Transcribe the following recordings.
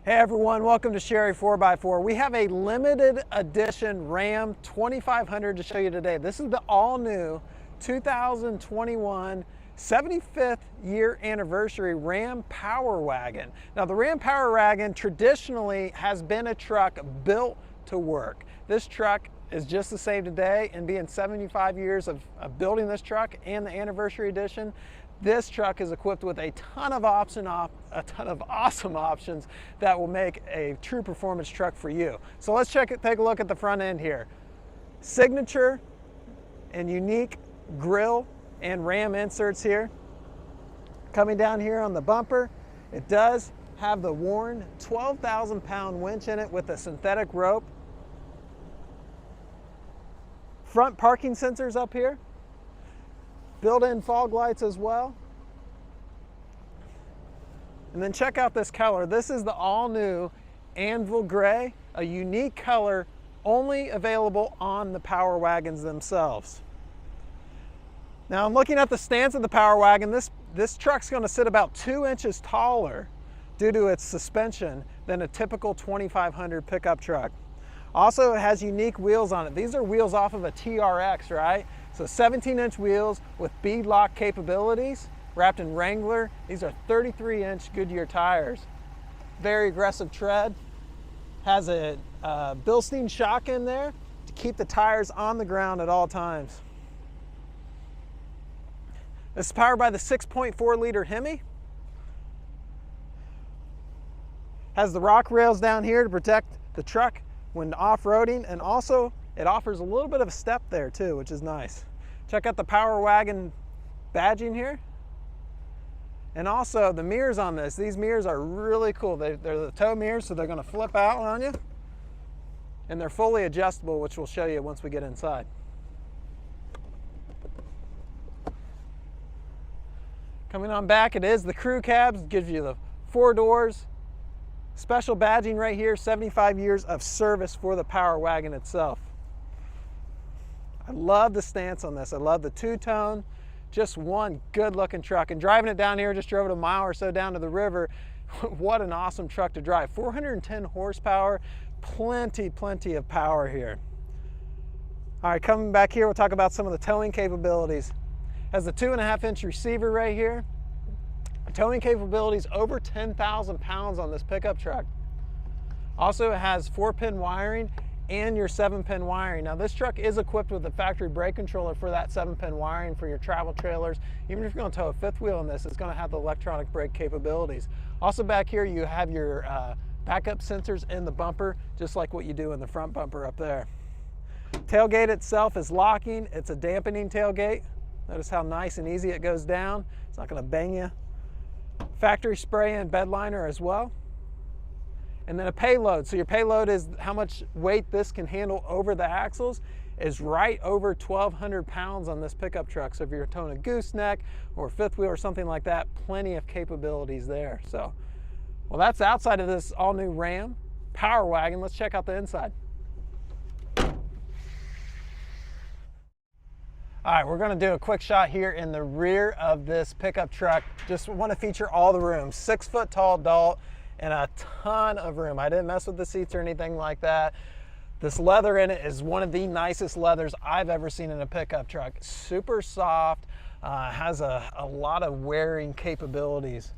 Hey everyone, welcome to Sherry 4x4. We have a limited edition Ram 2500 to show you today. This is the all-new 2021 75th year anniversary Ram Power Wagon. Now the Ram Power Wagon traditionally has been a truck built to work. This truck is just the same today, and being 75 years of building this truck and the anniversary edition, this truck is equipped with a ton of awesome options that will make a true performance truck for you. So let's take a look at the front end here. Signature and unique grille and ram inserts here. Coming down here on the bumper, it does have the worn 12,000-pound winch in it with a synthetic rope. Front parking sensors up here. Built-in fog lights as well. And then check out this color. This is the all-new Anvil Gray, a unique color only available on the Power Wagons themselves. Now I'm looking at the stance of the Power Wagon. This truck's going to sit about 2 inches taller due to its suspension than a typical 2500 pickup truck. Also, it has unique wheels on it. These are wheels off of a TRX, right? So 17-inch wheels with Bead-Lock capabilities, wrapped in Wrangler. These are 33-inch Goodyear tires. Very aggressive tread. Has a Bilstein shock in there to keep the tires on the ground at all times. This is powered by the 6.4-liter Hemi. Has the rock rails down here to protect the truck when off-roading, and also it offers a little bit of a step there too, which is nice. Check out the Power Wagon badging here. And also the mirrors on this. These mirrors are really cool. They're the tow mirrors, so they're going to flip out on you. And they're fully adjustable, which we'll show you once we get inside. Coming on back, it is the crew cabs. It gives you the 4 doors. Special badging right here, 75 years of service for the Power Wagon itself. I love the stance on this. I love the two-tone. Just one good looking truck. And driving it down here, just drove it a mile or so down to the river. What an awesome truck to drive. 410 horsepower, plenty of power here. All right, coming back here, we'll talk about some of the towing capabilities. Has the 2.5-inch receiver right here. Towing capabilities over 10,000 pounds on this pickup truck. Also, it has 4-pin wiring and your 7-pin wiring. Now this truck is equipped with a factory brake controller for that 7-pin wiring for your travel trailers. Even if you're going to tow a 5th wheel in this, it's going to have the electronic brake capabilities. Also back here you have your backup sensors in the bumper, just like what you do in the front bumper up there. Tailgate itself is locking. It's a dampening tailgate. Notice how nice and easy it goes down. It's not going to bang you. Factory spray and bed liner as well. And then a payload. So your payload is how much weight this can handle over the axles, is right over 1,200 pounds on this pickup truck. So if you're towing a gooseneck or a 5th wheel or something like that, plenty of capabilities there. So, well, that's outside of this all-new Ram Power Wagon. Let's check out the inside. All right, we're going to do a quick shot here in the rear of this pickup truck. Just want to feature all the room. 6-foot tall adult and a ton of room. I didn't mess with the seats or anything like that. This leather in it is one of the nicest leathers I've ever seen in a pickup truck. Super soft, has a lot of wearing capabilities.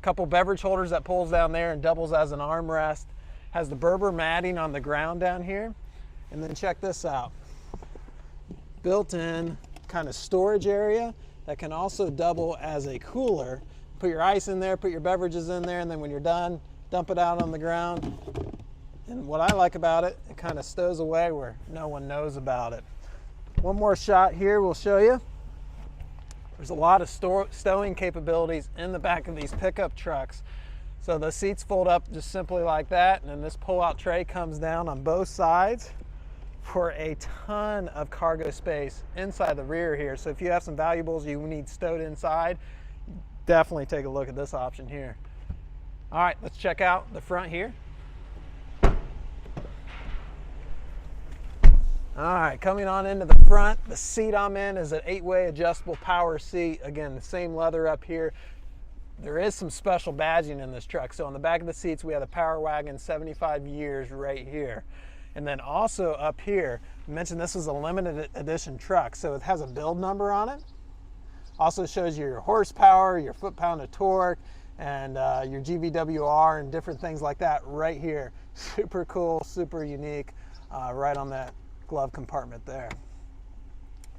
Couple beverage holders that pulls down there and doubles as an armrest. Has the Berber matting on the ground down here. And then check this out. Built-in kind of storage area that can also double as a cooler. Put your ice in there, put your beverages in there, and then when you're done, dump it out on the ground. And what I like about it, it kind of stows away where no one knows about it. One more shot here we'll show you. There's a lot of stowing capabilities in the back of these pickup trucks. So the seats fold up just simply like that, and then this pull-out tray comes down on both sides for a ton of cargo space inside the rear here. So if you have some valuables you need stowed inside, definitely take a look at this option here. All right, let's check out the front here. All right, coming on into the front, the seat I'm in is an 8-way adjustable power seat. Again, the same leather up here. there is some special badging in this truck. So on the back of the seats, we have the Power Wagon 75 years right here. And then also up here, I mentioned this is a limited edition truck, so it has a build number on it. Also shows you your horsepower, your foot-pound of torque, and your GVWR and different things like that right here. Super cool, super unique, right on that glove compartment there.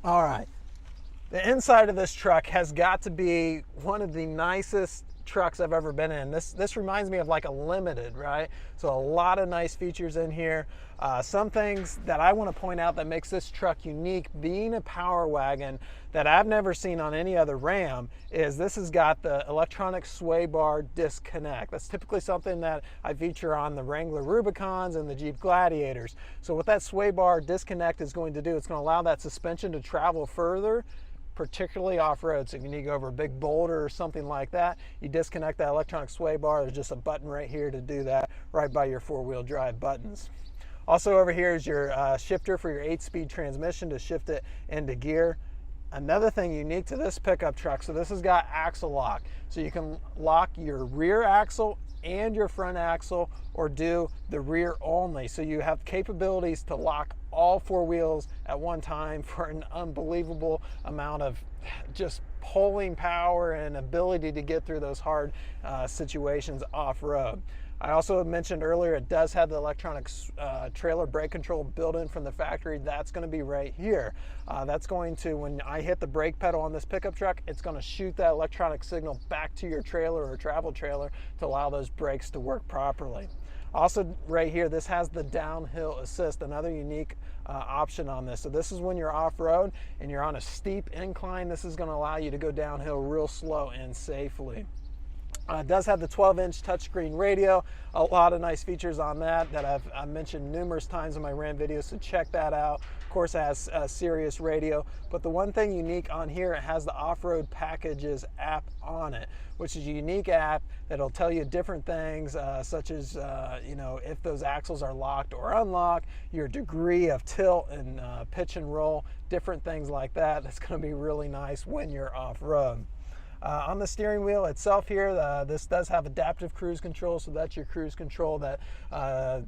All right. The inside of this truck has got to be one of the nicest trucks I've ever been in. This reminds me of like a limited, right? So a lot of nice features in here. Some things that I want to point out that makes this truck unique, being a Power Wagon, that I've never seen on any other Ram, is this has got the electronic sway bar disconnect. That's typically something that I feature on the Wrangler Rubicons and the Jeep Gladiators. So what that sway bar disconnect is going to do, it's going to allow that suspension to travel further, particularly off-road. So if you need to go over a big boulder or something like that, you disconnect that electronic sway bar. There's just a button right here to do that, right by your four-wheel drive buttons. Also over here is your shifter for your 8-speed transmission to shift it into gear. Another thing unique to this pickup truck, so this has got axle lock. So you can lock your rear axle and your front axle, or do the rear only. So you have capabilities to lock all four wheels at one time for an unbelievable amount of just pulling power and ability to get through those hard situations off-road. I also mentioned earlier it does have the electronic trailer brake control built in from the factory. That's going to be right here. That's going to, when I hit the brake pedal on this pickup truck, it's going to shoot that electronic signal back to your trailer or travel trailer to allow those brakes to work properly. Also right here, this has the downhill assist, another unique option on this. So this is when you're off-road and you're on a steep incline, this is going to allow you to go downhill real slow and safely. It does have the 12-inch touchscreen radio, a lot of nice features on that I've mentioned numerous times in my Ram videos, so check that out. Of course, it has a Sirius radio, but the one thing unique on here, it has the Off-Road Packages app on it, which is a unique app that'll tell you different things, such as you know, if those axles are locked or unlocked, your degree of tilt and pitch and roll, different things like that. That's going to be really nice when you're off-road. On the steering wheel itself here, this does have adaptive cruise control, so that's your cruise control that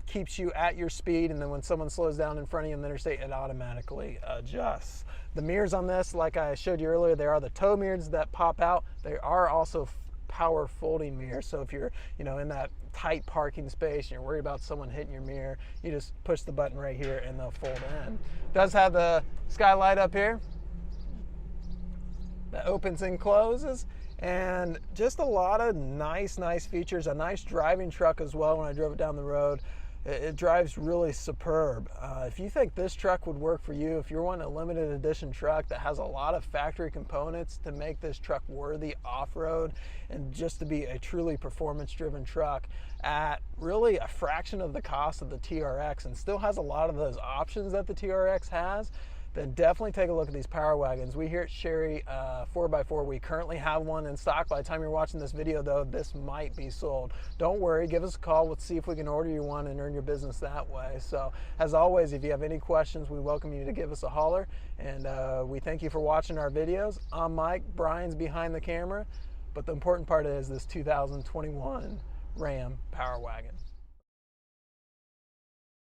keeps you at your speed, and then when someone slows down in front of you on the interstate, it automatically adjusts. The mirrors on this, like I showed you earlier, there are the tow mirrors that pop out. They are also power folding mirrors, so if you're in that tight parking space and you're worried about someone hitting your mirror, you just push the button right here and they'll fold in. It does have the skylight up here that opens and closes, and just a lot of nice features. A nice driving truck as well. When I drove it down the road, it drives really superb. If you think this truck would work for you, if you're wanting a limited edition truck that has a lot of factory components to make this truck worthy off-road and just to be a truly performance-driven truck at really a fraction of the cost of the TRX, and still has a lot of those options that the TRX has, then definitely take a look at these Power Wagons. We here at Sherry 4x4, we currently have one in stock. By the time you're watching this video though, this might be sold. Don't worry, give us a call. Let's see if we can order you one and earn your business that way. So as always, if you have any questions, we welcome you to give us a holler, and we thank you for watching our videos. I'm Mike, Brian's behind the camera, but the important part is this 2021 Ram Power Wagon.